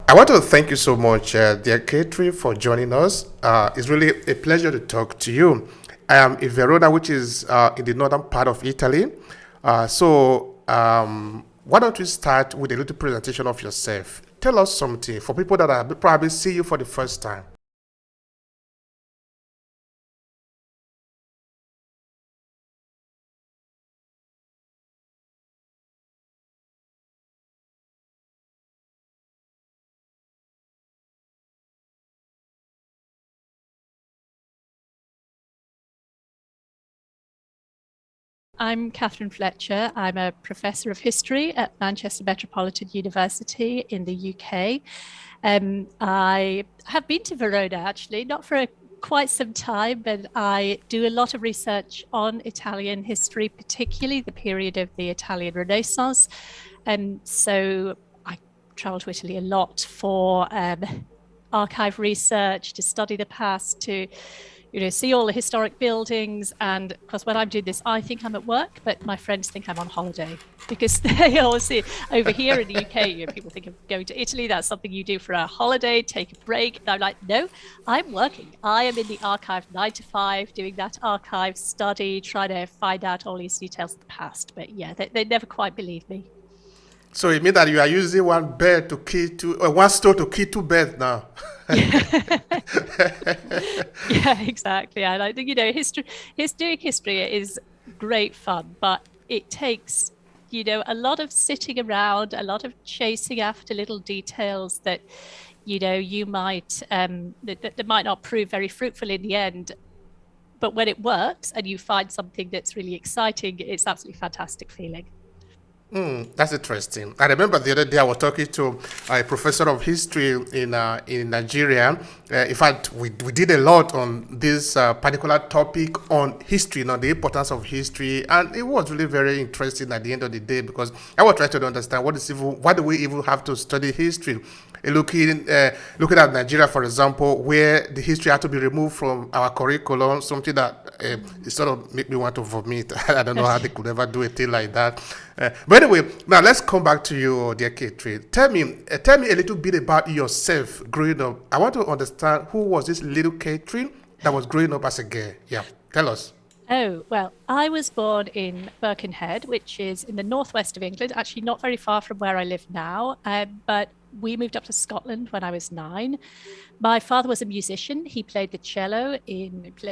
I want to thank you so much, dear Katri, for joining us. It's really a pleasure to talk to you. I am in Verona, which is in the northern part of Italy. Why don't we start with a little presentation of yourself? Tell us something for people that are probably see you for the first time. I'm Catherine Fletcher. I'm a professor of history at Manchester Metropolitan University in the UK. I have been to Verona actually, not for quite some time, but I do a lot of research on Italian history, particularly the period of the Italian Renaissance. And so I travel to Italy a lot for archive research, to study the past, to see all the historic buildings. And of course, when I'm doing this, I think I'm at work, but my friends think I'm on holiday because they always see over here in the UK, people think of going to Italy. That's something you do for a holiday, take a break. And I'm like, no, I'm working. I am in the archive 9 to 5, doing that archive study, trying to find out all these details of the past. But yeah, they never quite believe me. So it means that you are using one bird to kill two, one stone to kill two birds now. Yeah, exactly. And I think, doing history is great fun, but it takes, a lot of sitting around, a lot of chasing after little details that, you might, that might not prove very fruitful in the end. But when it works and you find something that's really exciting, it's absolutely fantastic feeling. That's interesting. I remember the other day I was talking to a professor of history in Nigeria. In fact, we did a lot on this particular topic on history, the importance of history, and it was really very interesting at the end of the day because I was trying to understand why do we even have to study history. Looking at Nigeria, for example, where the history had to be removed from our curriculum, something that it sort of make me want to vomit. I don't know how they could ever do a thing like that. But anyway, now let's come back to you, dear Katri. Tell me a little bit about yourself growing up. I want to understand who was this little Katri that was growing up as a girl. Yeah, tell us. Oh, well, I was born in Birkenhead, which is in the northwest of England, actually not very far from where I live now. But we moved up to Scotland when I was 9. My father was a musician. He played the cello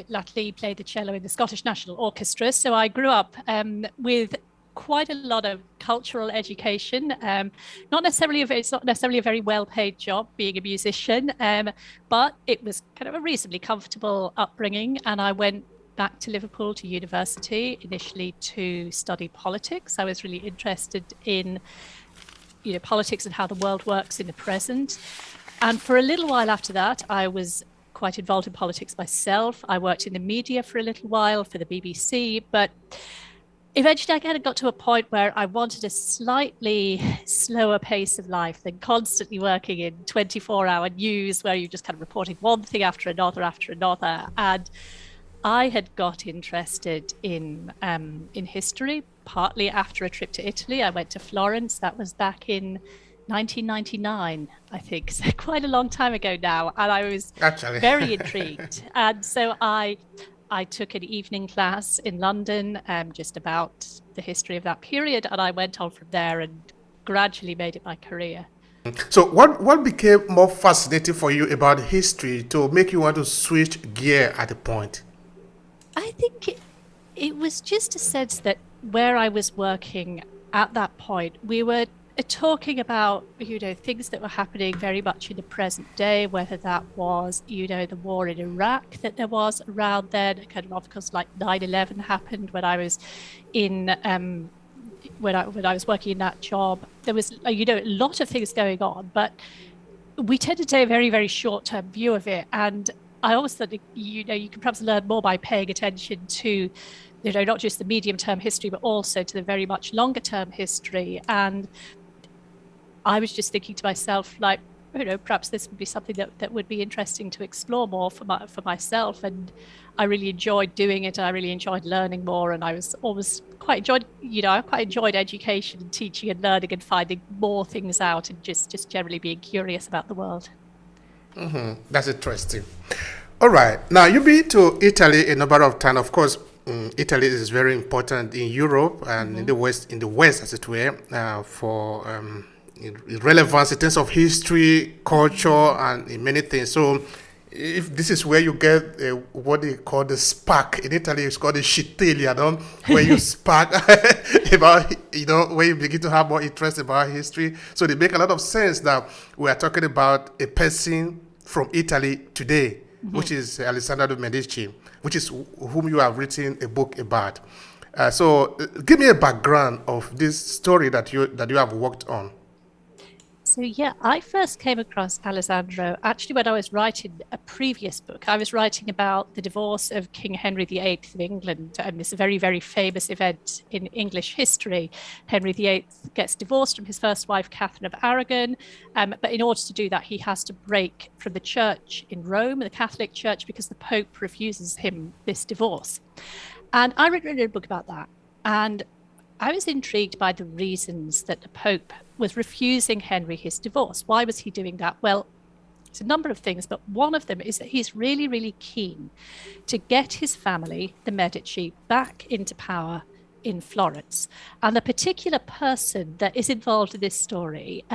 latterly he played the cello in the Scottish National Orchestra. So I grew up with quite a lot of cultural education. It's not necessarily a very well-paid job being a musician, but it was kind of a reasonably comfortable upbringing. And I went back to Liverpool to university initially to study politics. I was really interested in politics and how the world works in the present. And for a little while after that, I was quite involved in politics myself. I worked in the media for a little while for the BBC, but eventually I kind of got to a point where I wanted a slightly slower pace of life than constantly working in 24-hour news where you're just kind of reporting one thing after another after another. And I had got interested in history, partly after a trip to Italy. I went to Florence. That was back in 1999, I think, so quite a long time ago now. And I was Actually. very intrigued. And so I took an evening class in London, just about the history of that period, and I went on from there and gradually made it my career. So what became more fascinating for you about history to make you want to switch gear at the point? I think it was just a sense that where I was working at that point, we were talking about, things that were happening very much in the present day, whether that was, the war in Iraq that there was around then, kind of course, like 9/11 happened when I was in, when I was working in that job. There was, a lot of things going on, but we tend to take a very, very short-term view of it. And I always thought, you can perhaps learn more by paying attention to, not just the medium-term history, but also to the very much longer-term history. And I was just thinking to myself, like, perhaps this would be something that would be interesting to explore more for myself. And I really enjoyed doing it, and I really enjoyed learning more. And I was always I quite enjoyed education and teaching and learning and finding more things out, and just generally being curious about the world. That's interesting. All right. Now, you've been to Italy a number of times. Of course, Italy is very important in Europe and in the West, as it were, for relevance in terms of history, culture, and in many things. So, if this is where you get what they call the spark in Italy, it's called the scintilla, where you spark about, where you begin to have more interest about history. So, they make a lot of sense that we are talking about a person from Italy today, which is Alessandro de Medici, which is whom you have written a book about. So, give me a background of this story that you have worked on. So yeah, I first came across Alessandro actually when I was writing a previous book. I was writing about the divorce of King Henry VIII of England, and this very, very famous event in English history. Henry VIII gets divorced from his first wife, Catherine of Aragon, but in order to do that, he has to break from the church in Rome, the Catholic Church, because the Pope refuses him this divorce. And I wrote a book about that. And I was intrigued by the reasons that the Pope was refusing Henry his divorce. Why was he doing that? Well, it's a number of things, but one of them is that he's really, really keen to get his family, the Medici, back into power in Florence. And the particular person that is involved in this story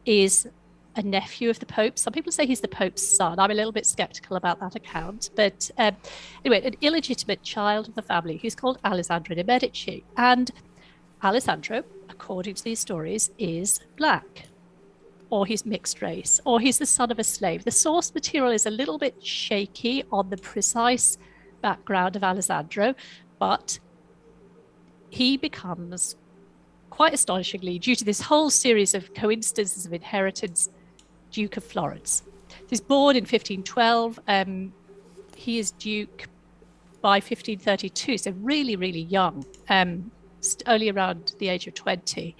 is a nephew of the Pope. Some people say he's the Pope's son. I'm a little bit skeptical about that account. But anyway, an illegitimate child of the family who's called Alessandro de Medici. And Alessandro, according to these stories, is black, or he's mixed race, or he's the son of a slave. The source material is a little bit shaky on the precise background of Alessandro, but he becomes, quite astonishingly, due to this whole series of coincidences of inheritance, Duke of Florence. He's born in 1512. He is Duke by 1532, so really, really young, only around the age of 20.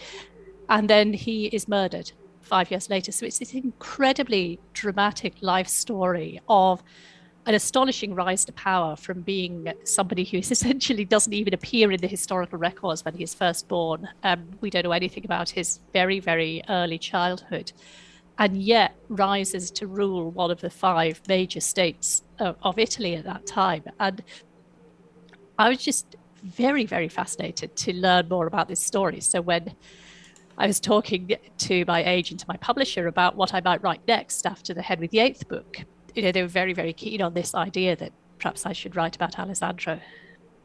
And then he is murdered 5 years later. So it's this incredibly dramatic life story of an astonishing rise to power from being somebody who essentially doesn't even appear in the historical records when he is first born. We don't know anything about his very, very early childhood, and yet rises to rule one of the 5 major states of Italy at that time. And I was just very, very fascinated to learn more about this story. So when I was talking to my agent, my publisher, about what I might write next after the Henry VIII book, they were very, very keen on this idea that perhaps I should write about Alessandro.